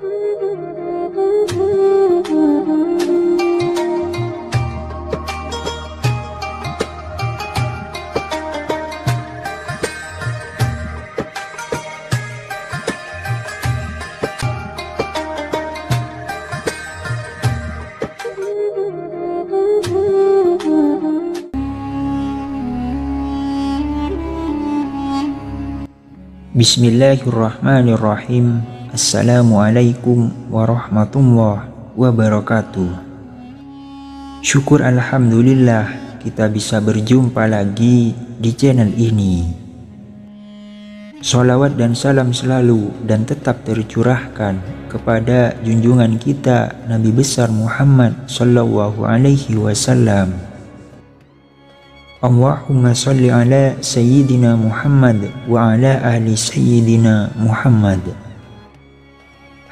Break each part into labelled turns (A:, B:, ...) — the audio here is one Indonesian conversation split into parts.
A: Bismillahirrahmanirrahim. Assalamualaikum warahmatullahi wabarakatuh. Syukur alhamdulillah kita bisa berjumpa lagi di channel ini. Sholawat dan salam selalu dan tetap tercurahkan kepada junjungan kita Nabi besar Muhammad sallallahu alaihi wasallam. Allahumma salli ala Sayyidina Muhammad wa ala ahli Sayyidina Muhammad.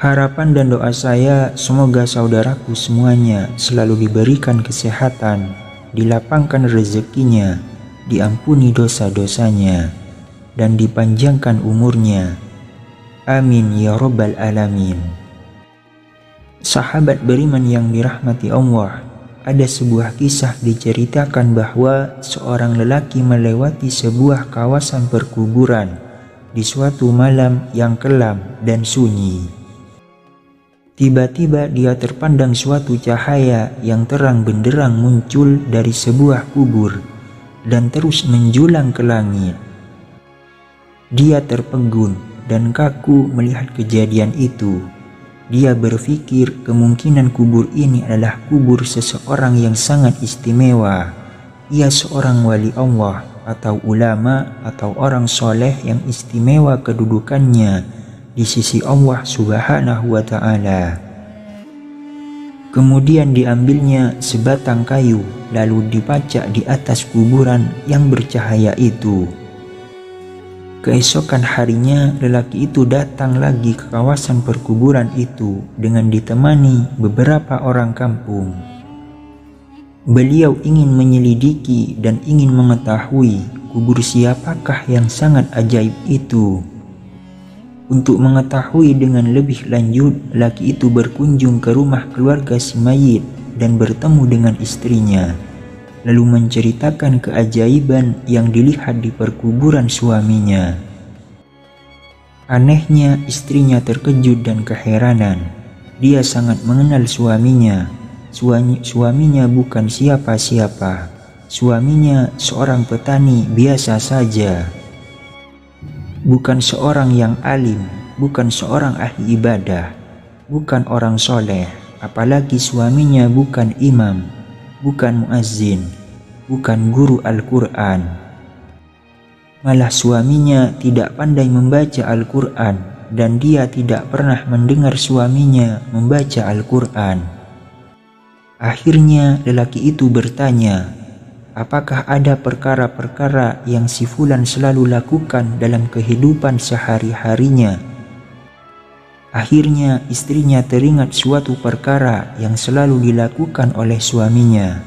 A: Harapan dan doa saya semoga saudaraku semuanya selalu diberikan kesehatan, dilapangkan rezekinya, diampuni dosa-dosanya, dan dipanjangkan umurnya. Amin ya rabbal alamin. Sahabat beriman yang dirahmati Allah, ada sebuah kisah diceritakan bahwa seorang lelaki melewati sebuah kawasan perkuburan di suatu malam yang kelam dan sunyi. Tiba-tiba dia terpandang suatu cahaya yang terang benderang muncul dari sebuah kubur dan terus menjulang ke langit. Dia terpegun dan kaku melihat kejadian itu. Dia berpikir kemungkinan kubur ini adalah kubur seseorang yang sangat istimewa. Ia seorang wali Allah atau ulama atau orang soleh yang istimewa kedudukannya di sisi Allah Subhanahu wa Ta'ala. Kemudian diambilnya sebatang kayu lalu dipacak di atas kuburan yang bercahaya itu. Keesokan harinya lelaki itu datang lagi ke kawasan perkuburan itu dengan ditemani beberapa orang kampung. Beliau ingin menyelidiki dan ingin mengetahui kubur siapakah yang sangat ajaib itu. Untuk mengetahui dengan lebih lanjut, lelaki itu berkunjung ke rumah keluarga si mayit dan bertemu dengan istrinya, lalu menceritakan keajaiban yang dilihat di perkuburan suaminya. Anehnya, istrinya terkejut dan keheranan. Dia sangat mengenal suaminya. Suaminya bukan siapa-siapa. Suaminya seorang petani biasa saja. Bukan seorang yang alim, bukan seorang ahli ibadah, bukan orang soleh, apalagi suaminya bukan imam, bukan muazzin, bukan guru Al-Quran. Malah suaminya tidak pandai membaca Al-Quran dan dia tidak pernah mendengar suaminya membaca Al-Quran. Akhirnya lelaki itu bertanya, apakah ada perkara-perkara yang si fulan selalu lakukan dalam kehidupan sehari-harinya? Akhirnya istrinya teringat suatu perkara yang selalu dilakukan oleh suaminya.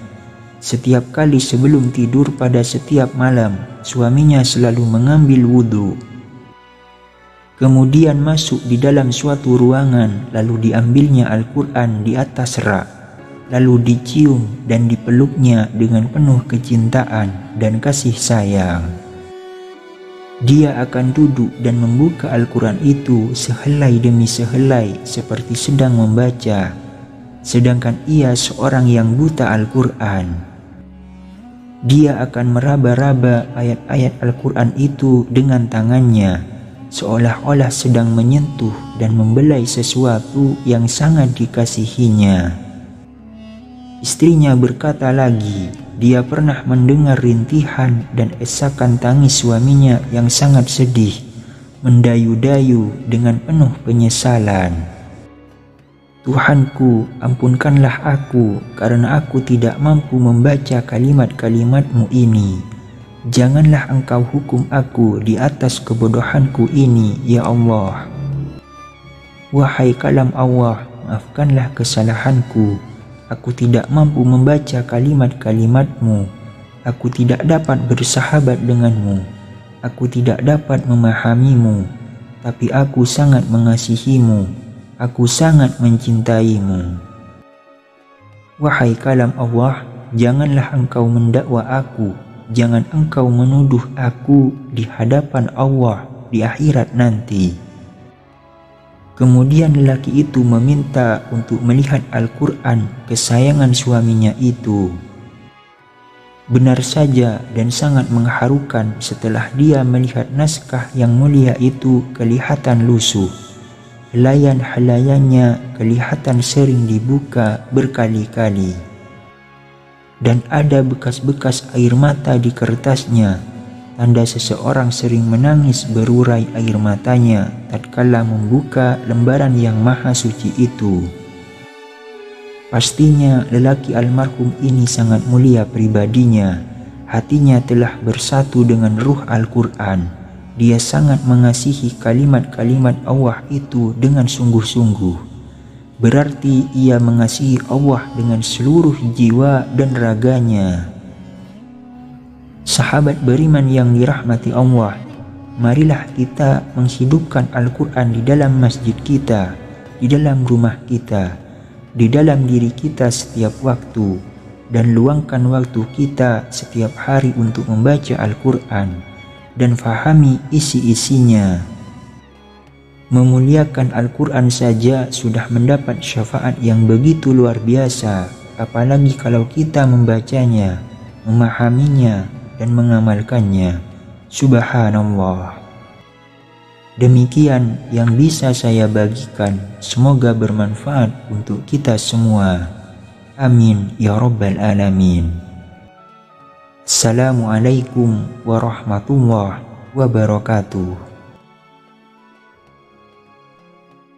A: Setiap kali sebelum tidur pada setiap malam, suaminya selalu mengambil wudhu. Kemudian masuk di dalam suatu ruangan, lalu diambilnya Al-Quran di atas rak, lalu dicium dan dipeluknya dengan penuh kecintaan dan kasih sayang. Dia akan duduk dan membuka Al-Quran itu sehelai demi sehelai seperti sedang membaca, sedangkan ia seorang yang buta Al-Quran. Dia akan meraba-raba ayat-ayat Al-Quran itu dengan tangannya, seolah-olah sedang menyentuh dan membelai sesuatu yang sangat dikasihinya. Istrinya berkata lagi, dia pernah mendengar rintihan dan esakan tangis suaminya yang sangat sedih, mendayu-dayu dengan penuh penyesalan. Tuhanku, ampunkanlah aku karena aku tidak mampu membaca kalimat-kalimat-Mu ini. Janganlah Engkau hukum aku di atas kebodohanku ini, ya Allah. Wahai kalam Allah, maafkanlah kesalahanku. Aku tidak mampu membaca kalimat-kalimat-Mu. Aku tidak dapat bersahabat denganmu. Aku tidak dapat memahamimu, tapi aku sangat mengasihimu. aku sangat mencintaimu. Wahai kalam Allah, janganlah engkau mendakwa aku, jangan engkau menuduh aku di hadapan Allah di akhirat nanti. Kemudian lelaki itu meminta untuk melihat Al-Quran kesayangan suaminya itu. Benar saja dan sangat mengharukan setelah dia melihat naskah yang mulia itu kelihatan lusuh. Helaian-helaiannya kelihatan sering dibuka berkali-kali. Dan ada bekas-bekas air mata di kertasnya, tanda seseorang sering menangis berurai air matanya tatkala membuka lembaran yang maha suci itu. Pastinya lelaki almarhum ini sangat mulia pribadinya. Hatinya telah bersatu dengan ruh Al-Quran. Dia sangat mengasihi kalimat-kalimat Allah itu dengan sungguh-sungguh. Berarti ia mengasihi Allah dengan seluruh jiwa dan raganya. Sahabat beriman yang dirahmati Allah, marilah kita menghidupkan Al-Quran di dalam masjid kita, di dalam rumah kita, di dalam diri kita setiap waktu, dan luangkan waktu kita setiap hari untuk membaca Al-Quran dan fahami isi-isinya. Memuliakan Al-Quran saja sudah mendapat syafaat yang begitu luar biasa, apalagi kalau kita membacanya, memahaminya, dan mengamalkannya. Subhanallah. Demikian yang bisa saya bagikan, semoga bermanfaat untuk kita semua. Amin ya rabbal alamin. Assalamualaikum warahmatullahi wabarakatuh.